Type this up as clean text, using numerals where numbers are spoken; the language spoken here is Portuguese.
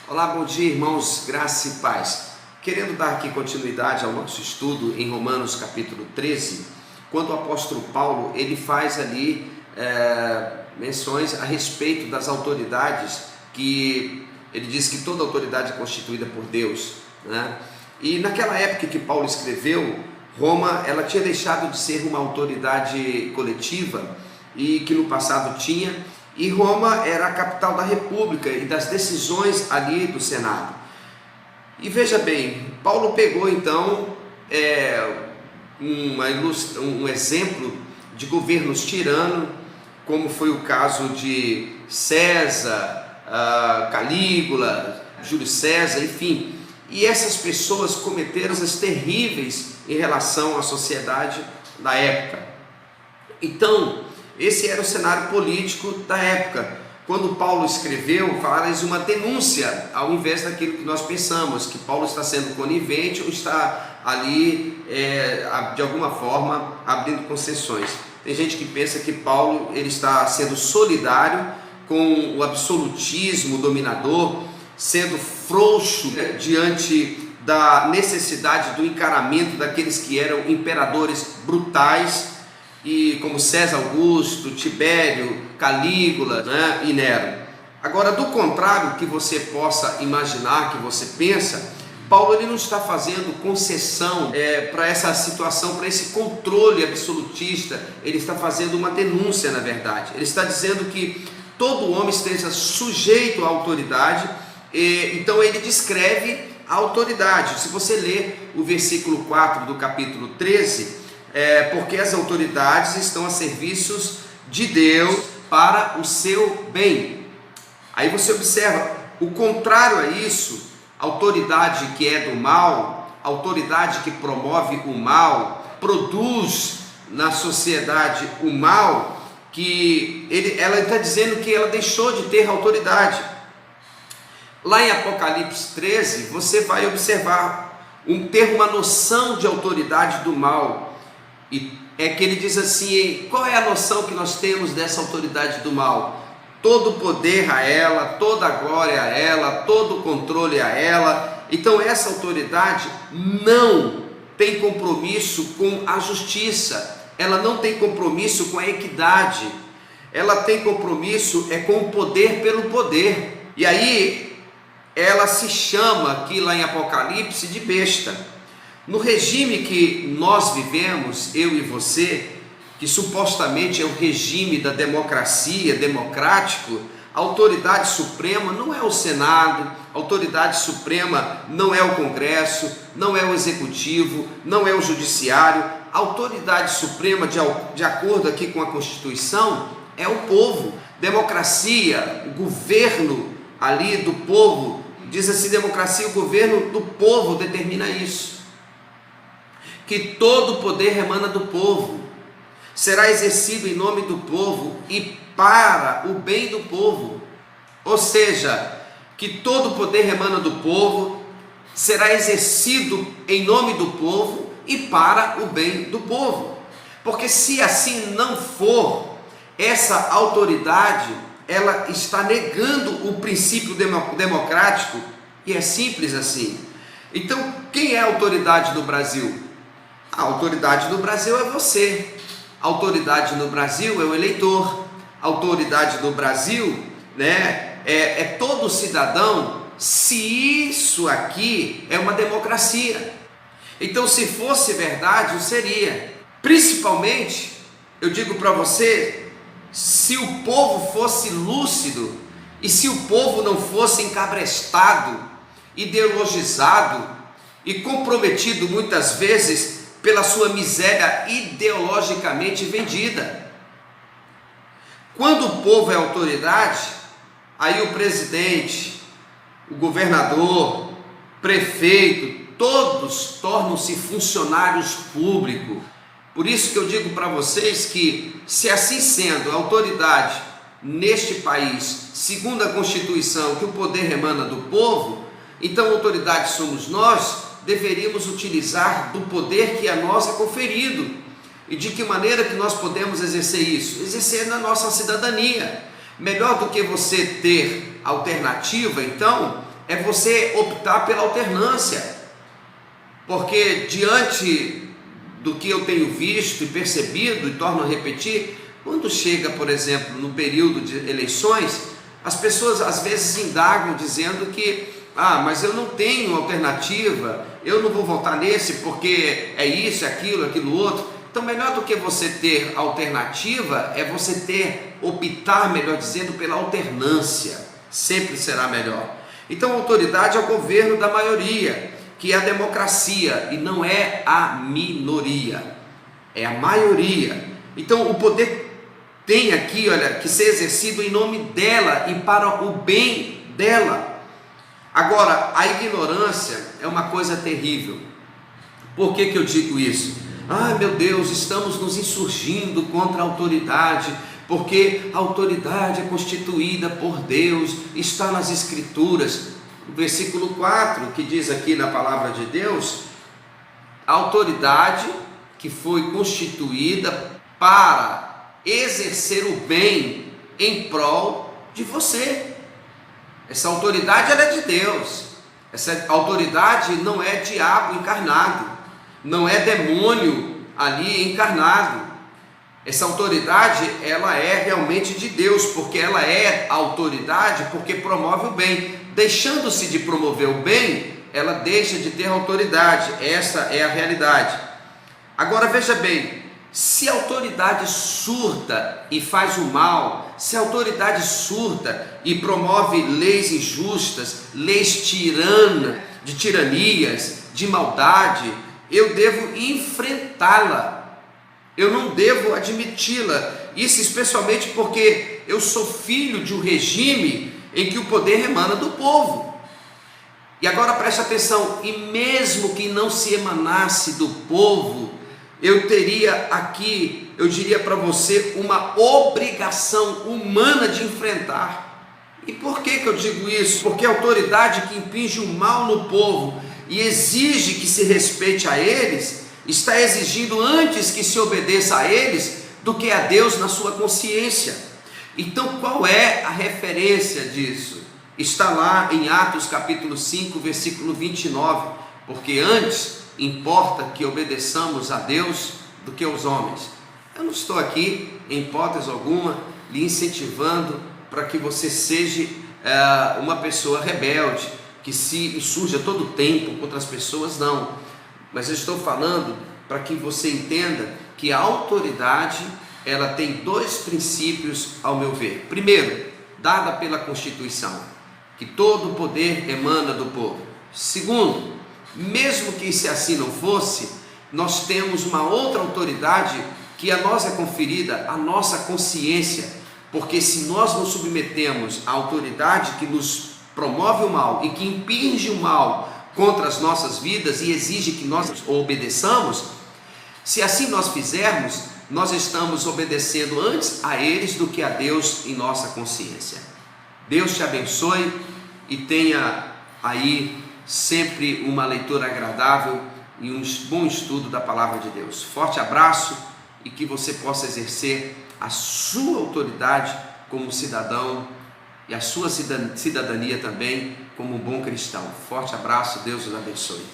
Olá, bom dia, irmãos, graça e paz. Querendo dar aqui continuidade ao nosso estudo em Romanos capítulo 13, quando o apóstolo Paulo ele faz ali menções a respeito das autoridades, que ele diz que toda autoridade é constituída por Deus, né? E naquela época que Paulo escreveu, Roma ela tinha deixado de ser uma autoridade coletiva e que no passado tinha, e Roma era a capital da república e das decisões ali do Senado. E veja bem, Paulo pegou então um exemplo de governos tiranos, como foi o caso de César, Calígula, Júlio César, enfim. E essas pessoas cometeram coisas terríveis em relação à sociedade da época. Então, esse era o cenário político da época. Quando Paulo escreveu, fala de uma denúncia, ao invés daquilo que nós pensamos, que Paulo está sendo conivente ou está ali, de alguma forma, abrindo concessões. Tem gente que pensa que Paulo ele está sendo solidário com o absolutismo dominador, sendo frouxo diante da necessidade do encaramento daqueles que eram imperadores brutais, e como César Augusto, Tibério, Calígula, né, e Nero. Agora, do contrário que você possa imaginar, que você pensa, Paulo ele não está fazendo concessão para essa situação, para esse controle absolutista. Ele está fazendo uma denúncia, na verdade. Ele está dizendo que todo homem esteja sujeito à autoridade, então ele descreve a autoridade. Se você ler o versículo 4 do capítulo 13, porque as autoridades estão a serviços de Deus para o seu bem. Aí você observa, o contrário a isso, autoridade que é do mal, autoridade que promove o mal, produz na sociedade o mal, ela está dizendo que ela deixou de ter autoridade. Lá em Apocalipse 13, você vai observar ter uma noção de autoridade do mal. E é que ele diz assim: qual é a noção que nós temos dessa autoridade do mal? Todo o poder a ela, toda a glória a ela, todo o controle a ela. Então essa autoridade não tem compromisso com a justiça, ela não tem compromisso com a equidade, ela tem compromisso com o poder pelo poder. E aí ela se chama aqui lá em Apocalipse de besta. No regime que nós vivemos, eu e você, que supostamente é o regime da democracia, democrático, a autoridade suprema não é o Senado, a autoridade suprema não é o Congresso, não é o Executivo, não é o Judiciário. A autoridade suprema, de acordo aqui com a Constituição, é o povo. Democracia, o governo ali do povo, diz assim, democracia, o governo do povo determina isso. Que todo o poder emana do povo, será exercido em nome do povo e para o bem do povo. Ou seja, que todo o poder emana do povo, será exercido em nome do povo e para o bem do povo. Porque se assim não for, essa autoridade, ela está negando o princípio democrático, e é simples assim. Então, quem é a autoridade do Brasil? A autoridade do Brasil é você. A autoridade no Brasil é o eleitor. A autoridade do Brasil, né, é todo cidadão, se isso aqui é uma democracia. Então, se fosse verdade, o seria. Principalmente, eu digo para você, se o povo fosse lúcido e se o povo não fosse encabrestado, ideologizado e comprometido muitas vezes pela sua miséria ideologicamente vendida. Quando o povo é autoridade, aí o presidente, o governador, prefeito, todos tornam-se funcionários públicos. Por isso que eu digo para vocês que, se assim sendo, a autoridade neste país, segundo a Constituição, que o poder emana do povo, então a autoridade somos nós. deveríamos utilizar do poder que a nós é conferido. E de que maneira que nós podemos exercer isso? Exercer na nossa cidadania. Melhor do que você ter alternativa, então, é você optar pela alternância. Porque diante do que eu tenho visto e percebido, e torno a repetir, quando chega, por exemplo, no período de eleições, as pessoas às vezes indagam dizendo que mas eu não tenho alternativa, eu não vou votar nesse porque é isso, é aquilo, aquilo outro. Então, melhor do que você ter alternativa é você optar, melhor dizendo, pela alternância. Sempre será melhor. Então, a autoridade é o governo da maioria, que é a democracia, e não é a minoria, é a maioria. Então, o poder tem aqui, olha, que ser exercido em nome dela e para o bem dela. Agora, a ignorância é uma coisa terrível. Por que eu digo isso? Meu Deus, estamos nos insurgindo contra a autoridade, porque a autoridade é constituída por Deus, está nas Escrituras. O versículo 4, que diz aqui na palavra de Deus, a autoridade que foi constituída para exercer o bem em prol de você. Essa autoridade ela é de Deus. Essa autoridade não é diabo encarnado, não é demônio ali encarnado. Essa autoridade ela é realmente de Deus, porque ela é autoridade porque promove o bem. Deixando-se de promover o bem, ela deixa de ter autoridade. Essa é a realidade. Agora veja bem, se a autoridade surta e faz o mal, se a autoridade surta e promove leis injustas, leis tiranas, de tiranias, de maldade, eu devo enfrentá-la, eu não devo admiti-la. Isso especialmente porque eu sou filho de um regime em que o poder emana do povo. E agora preste atenção, e mesmo que não se emanasse do povo, eu teria aqui, eu diria para você, uma obrigação humana de enfrentar. E por que eu digo isso? Porque a autoridade que impinge o mal no povo e exige que se respeite a eles, está exigindo antes que se obedeça a eles do que a Deus na sua consciência. Então qual é a referência disso? Está lá em Atos capítulo 5, versículo 29, porque antes importa que obedeçamos a Deus do que aos homens. Eu não estou aqui, em hipótese alguma, lhe incentivando para que você seja uma pessoa rebelde, que se insurja todo o tempo contra as pessoas, não. Mas eu estou falando para que você entenda que a autoridade, ela tem dois princípios ao meu ver. Primeiro, dada pela Constituição, que todo o poder emana do povo. Segundo, mesmo que se assim não fosse, nós temos uma outra autoridade que a nós é conferida, a nossa consciência, porque se nós nos submetemos à autoridade que nos promove o mal e que impinge o mal contra as nossas vidas e exige que nós obedeçamos, se assim nós fizermos, nós estamos obedecendo antes a eles do que a Deus em nossa consciência. Deus te abençoe e tenha aí sempre uma leitura agradável e um bom estudo da palavra de Deus. Forte abraço e que você possa exercer a sua autoridade como cidadão e a sua cidadania também como um bom cristão. Forte abraço, Deus os abençoe.